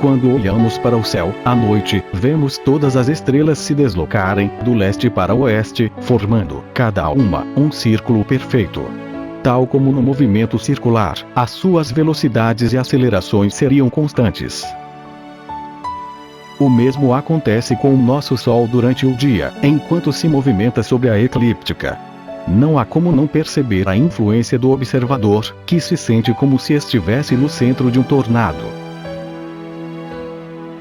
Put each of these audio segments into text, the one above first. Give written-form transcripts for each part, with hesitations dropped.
Quando olhamos para o céu, à noite, vemos todas as estrelas se deslocarem, do leste para o oeste, formando, cada uma, um círculo perfeito. Tal como no movimento circular, as suas velocidades e acelerações seriam constantes. O mesmo acontece com o nosso Sol durante o dia, enquanto se movimenta sobre a eclíptica. Não há como não perceber a influência do observador, que se sente como se estivesse no centro de um tornado.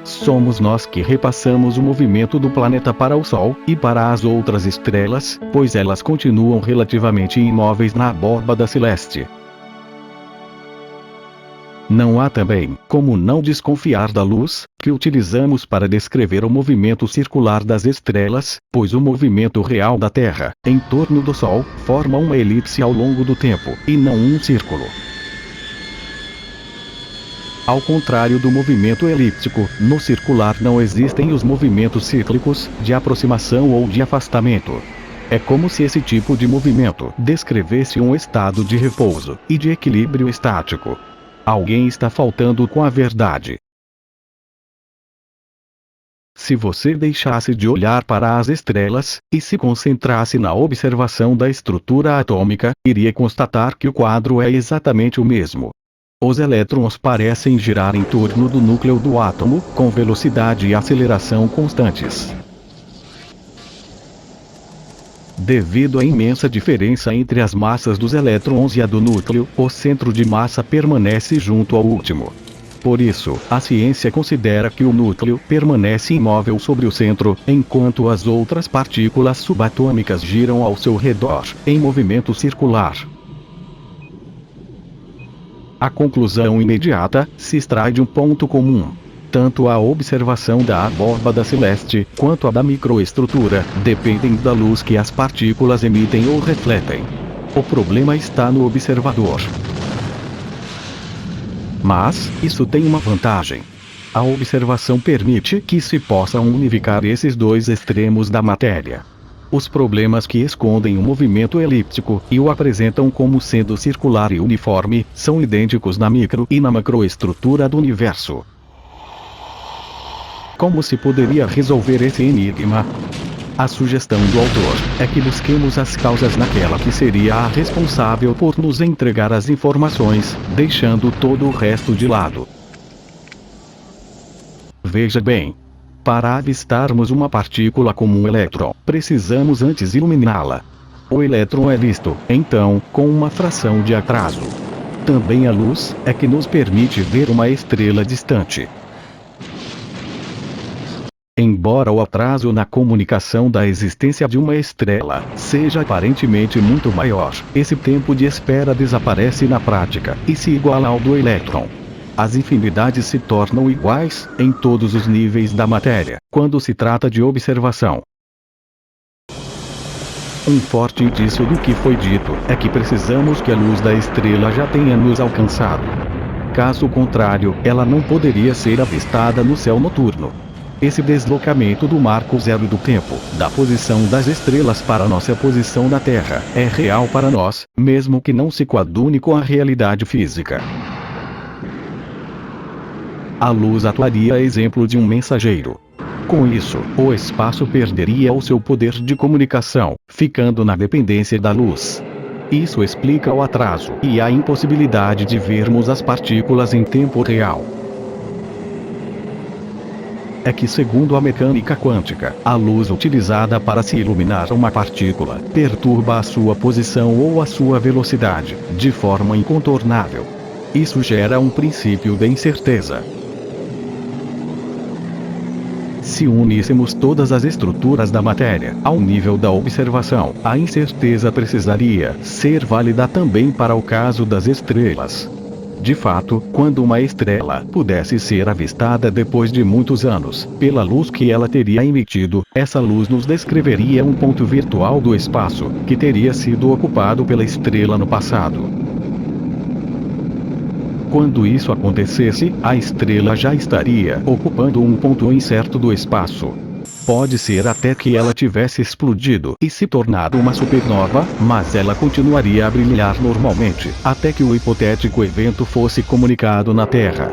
Somos nós que repassamos o movimento do planeta para o Sol, e para as outras estrelas, pois elas continuam relativamente imóveis na abóbada celeste. Não há também como não desconfiar da luz, que utilizamos para descrever o movimento circular das estrelas, pois o movimento real da Terra, em torno do Sol, forma uma elipse ao longo do tempo, e não um círculo. Ao contrário do movimento elíptico, no circular não existem os movimentos cíclicos, de aproximação ou de afastamento. É como se esse tipo de movimento descrevesse um estado de repouso e de equilíbrio estático. Alguém está faltando com a verdade. Se você deixasse de olhar para as estrelas, e se concentrasse na observação da estrutura atômica, iria constatar que o quadro é exatamente o mesmo. Os elétrons parecem girar em torno do núcleo do átomo, com velocidade e aceleração constantes. Devido à imensa diferença entre as massas dos elétrons e a do núcleo, o centro de massa permanece junto ao último. Por isso, a ciência considera que o núcleo permanece imóvel sobre o centro, enquanto as outras partículas subatômicas giram ao seu redor, em movimento circular. A conclusão imediata se extrai de um ponto comum. Tanto a observação da abóbada celeste, quanto a da microestrutura, dependem da luz que as partículas emitem ou refletem. O problema está no observador. Mas, isso tem uma vantagem. A observação permite que se possam unificar esses dois extremos da matéria. Os problemas que escondem o movimento elíptico, e o apresentam como sendo circular e uniforme, são idênticos na micro e na macroestrutura do universo. Como se poderia resolver esse enigma? A sugestão do autor é que busquemos as causas naquela que seria a responsável por nos entregar as informações, deixando todo o resto de lado. Veja bem. Para avistarmos uma partícula como um elétron, precisamos antes iluminá-la. O elétron é visto, então, com uma fração de atraso. Também a luz é que nos permite ver uma estrela distante. Embora o atraso na comunicação da existência de uma estrela seja aparentemente muito maior, esse tempo de espera desaparece na prática, e se iguala ao do elétron. As infinidades se tornam iguais, em todos os níveis da matéria, quando se trata de observação. Um forte indício do que foi dito é que precisamos que a luz da estrela já tenha nos alcançado. Caso contrário, ela não poderia ser avistada no céu noturno. Esse deslocamento do marco zero do tempo, da posição das estrelas para nossa posição na Terra, é real para nós, mesmo que não se coadune com a realidade física. A luz atuaria a exemplo de um mensageiro. Com isso, o espaço perderia o seu poder de comunicação, ficando na dependência da luz. Isso explica o atraso e a impossibilidade de vermos as partículas em tempo real. É que, segundo a mecânica quântica, a luz utilizada para se iluminar uma partícula perturba a sua posição ou a sua velocidade, de forma incontornável. Isso gera um princípio de incerteza. Se uníssemos todas as estruturas da matéria ao nível da observação, a incerteza precisaria ser válida também para o caso das estrelas. De fato, quando uma estrela pudesse ser avistada depois de muitos anos, pela luz que ela teria emitido, essa luz nos descreveria um ponto virtual do espaço, que teria sido ocupado pela estrela no passado. Quando isso acontecesse, a estrela já estaria ocupando um ponto incerto do espaço. Pode ser até que ela tivesse explodido e se tornado uma supernova, mas ela continuaria a brilhar normalmente, até que o hipotético evento fosse comunicado na Terra.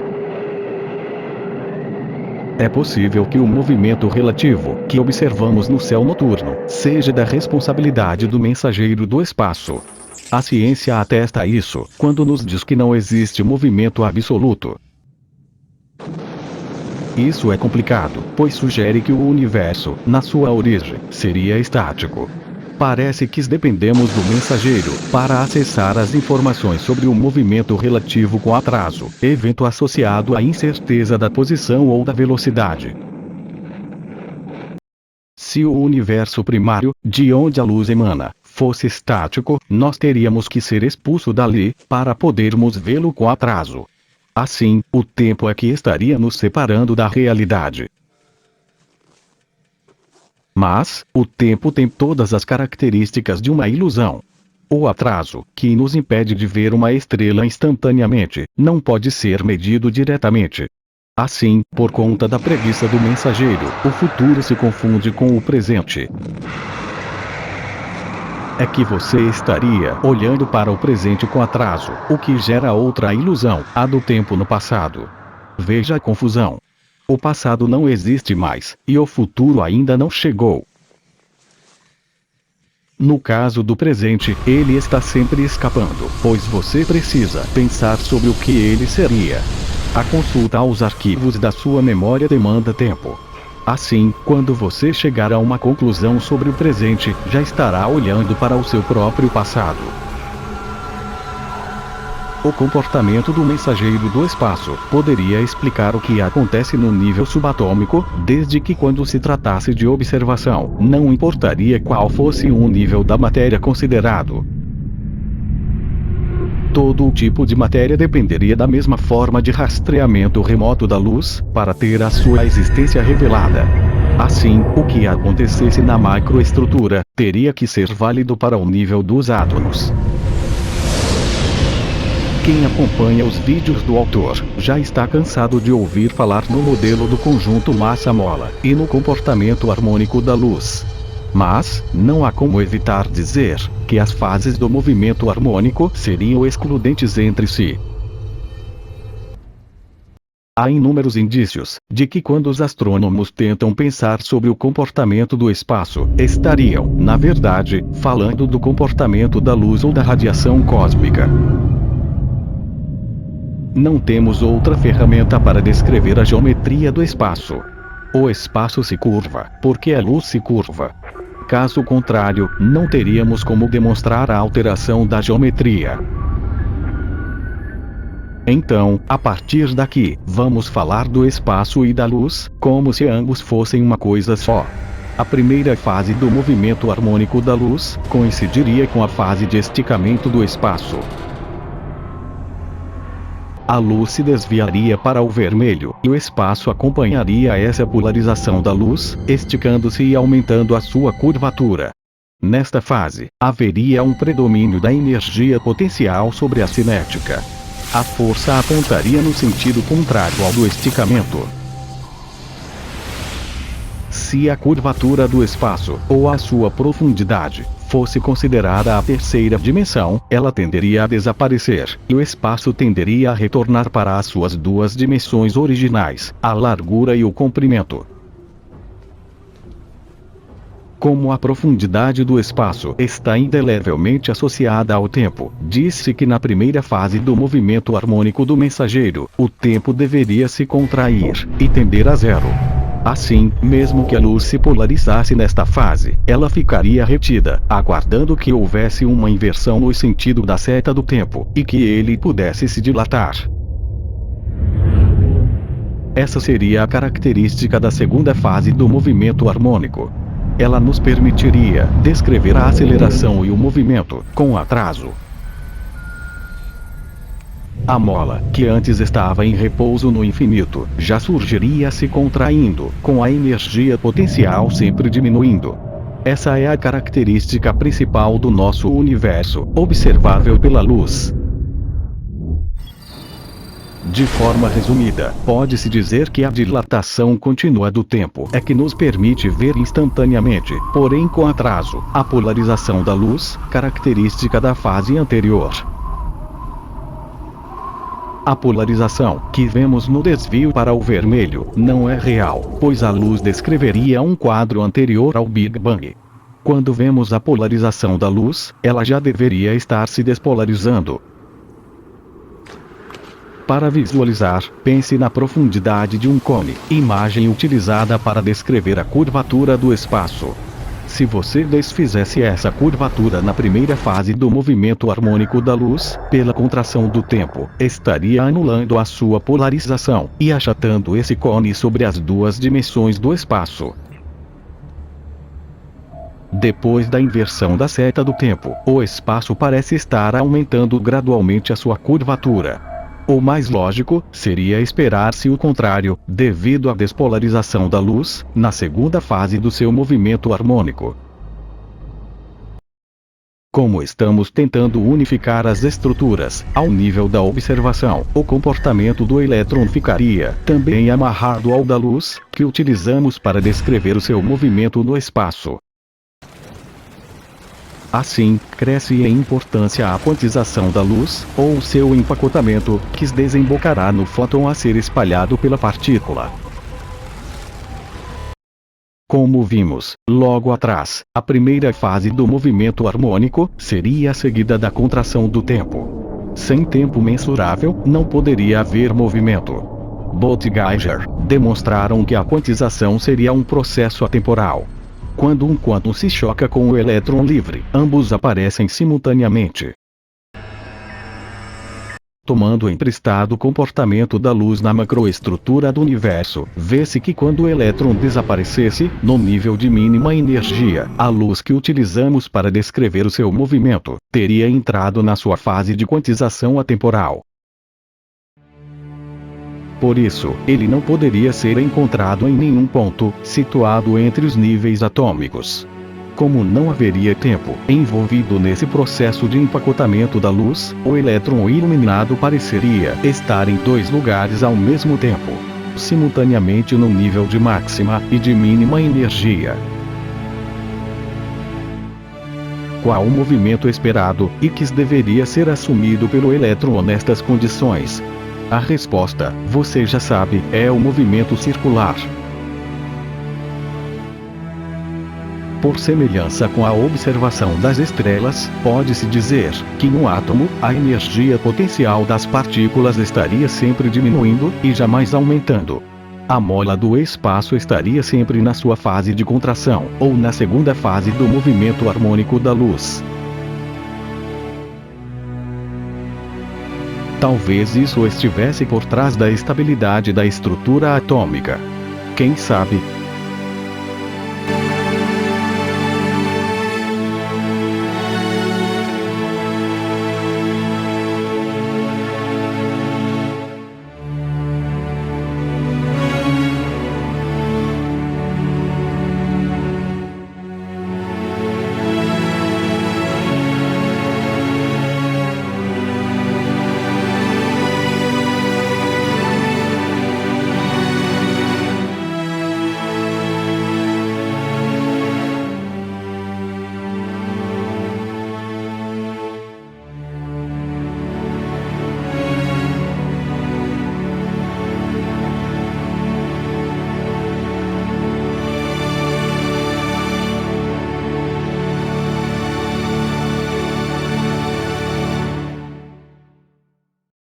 É possível que o movimento relativo que observamos no céu noturno seja da responsabilidade do mensageiro do espaço. A ciência atesta isso quando nos diz que não existe movimento absoluto. Isso é complicado, pois sugere que o universo, na sua origem, seria estático. Parece que dependemos do mensageiro para acessar as informações sobre o movimento relativo com atraso, evento associado à incerteza da posição ou da velocidade. Se o universo primário, de onde a luz emana, fosse estático, nós teríamos que ser expulso dali, para podermos vê-lo com atraso. Assim, o tempo é que estaria nos separando da realidade. Mas, o tempo tem todas as características de uma ilusão. O atraso, que nos impede de ver uma estrela instantaneamente, não pode ser medido diretamente. Assim, por conta da preguiça do mensageiro, o futuro se confunde com o presente. É que você estaria olhando para o presente com atraso, o que gera outra ilusão, a do tempo no passado. Veja a confusão. O passado não existe mais, e o futuro ainda não chegou. No caso do presente, ele está sempre escapando, pois você precisa pensar sobre o que ele seria. A consulta aos arquivos da sua memória demanda tempo. Assim, quando você chegar a uma conclusão sobre o presente, já estará olhando para o seu próprio passado. O comportamento do mensageiro do espaço poderia explicar o que acontece no nível subatômico, desde que quando se tratasse de observação, não importaria qual fosse o nível da matéria considerado. Todo o tipo de matéria dependeria da mesma forma de rastreamento remoto da luz, para ter a sua existência revelada. Assim, o que acontecesse na macroestrutura, teria que ser válido para o nível dos átomos. Quem acompanha os vídeos do autor, já está cansado de ouvir falar no modelo do conjunto massa-mola, e no comportamento harmônico da luz. Mas, não há como evitar dizer, que as fases do movimento harmônico seriam excludentes entre si. Há inúmeros indícios, de que quando os astrônomos tentam pensar sobre o comportamento do espaço, estariam, na verdade, falando do comportamento da luz ou da radiação cósmica. Não temos outra ferramenta para descrever a geometria do espaço. O espaço se curva, porque a luz se curva. Caso contrário, não teríamos como demonstrar a alteração da geometria. Então, a partir daqui, vamos falar do espaço e da luz, como se ambos fossem uma coisa só. A primeira fase do movimento harmônico da luz coincidiria com a fase de esticamento do espaço. A luz se desviaria para o vermelho, e o espaço acompanharia essa polarização da luz, esticando-se e aumentando a sua curvatura. Nesta fase, haveria um predomínio da energia potencial sobre a cinética. A força apontaria no sentido contrário ao do esticamento. Se a curvatura do espaço, ou a sua profundidade, fosse considerada a terceira dimensão, ela tenderia a desaparecer, e o espaço tenderia a retornar para as suas duas dimensões originais, a largura e o comprimento. Como a profundidade do espaço está indelevelmente associada ao tempo, disse que na primeira fase do movimento harmônico do mensageiro, o tempo deveria se contrair, e tender a zero. Assim, mesmo que a luz se polarizasse nesta fase, ela ficaria retida, aguardando que houvesse uma inversão no sentido da seta do tempo, e que ele pudesse se dilatar. Essa seria a característica da segunda fase do movimento harmônico. Ela nos permitiria descrever a aceleração e o movimento, com atraso. A mola, que antes estava em repouso no infinito, já surgiria se contraindo, com a energia potencial sempre diminuindo. Essa é a característica principal do nosso universo, observável pela luz. De forma resumida, pode-se dizer que a dilatação contínua do tempo é que nos permite ver instantaneamente, porém com atraso, a polarização da luz, característica da fase anterior. A polarização que vemos no desvio para o vermelho não é real, pois a luz descreveria um quadro anterior ao Big Bang. Quando vemos a polarização da luz, ela já deveria estar se despolarizando. Para visualizar, pense na profundidade de um cone, imagem utilizada para descrever a curvatura do espaço. Se você desfizesse essa curvatura na primeira fase do movimento harmônico da luz, pela contração do tempo, estaria anulando a sua polarização e achatando esse cone sobre as duas dimensões do espaço. Depois da inversão da seta do tempo, o espaço parece estar aumentando gradualmente a sua curvatura. O mais lógico seria esperar-se o contrário, devido à despolarização da luz, na segunda fase do seu movimento harmônico. Como estamos tentando unificar as estruturas, ao nível da observação, o comportamento do elétron ficaria também amarrado ao da luz, que utilizamos para descrever o seu movimento no espaço. Assim, cresce em importância a quantização da luz, ou seu empacotamento, que desembocará no fóton a ser espalhado pela partícula. Como vimos, logo atrás, a primeira fase do movimento harmônico seria a seguida da contração do tempo. Sem tempo mensurável, não poderia haver movimento. Bose e Geiger demonstraram que a quantização seria um processo atemporal. Quando um quantum se choca com o elétron livre, ambos aparecem simultaneamente. Tomando emprestado o comportamento da luz na macroestrutura do universo, vê-se que quando o elétron desaparecesse, no nível de mínima energia, a luz que utilizamos para descrever o seu movimento, teria entrado na sua fase de quantização atemporal. Por isso, ele não poderia ser encontrado em nenhum ponto, situado entre os níveis atômicos. Como não haveria tempo envolvido nesse processo de empacotamento da luz, o elétron iluminado pareceria estar em dois lugares ao mesmo tempo, simultaneamente no nível de máxima e de mínima energia. Qual o movimento esperado, e que deveria ser assumido pelo elétron nestas condições? A resposta, você já sabe, é o movimento circular. Por semelhança com a observação das estrelas, pode-se dizer que no átomo, a energia potencial das partículas estaria sempre diminuindo e jamais aumentando. A mola do espaço estaria sempre na sua fase de contração, ou na segunda fase do movimento harmônico da luz. Talvez isso estivesse por trás da estabilidade da estrutura atômica. Quem sabe,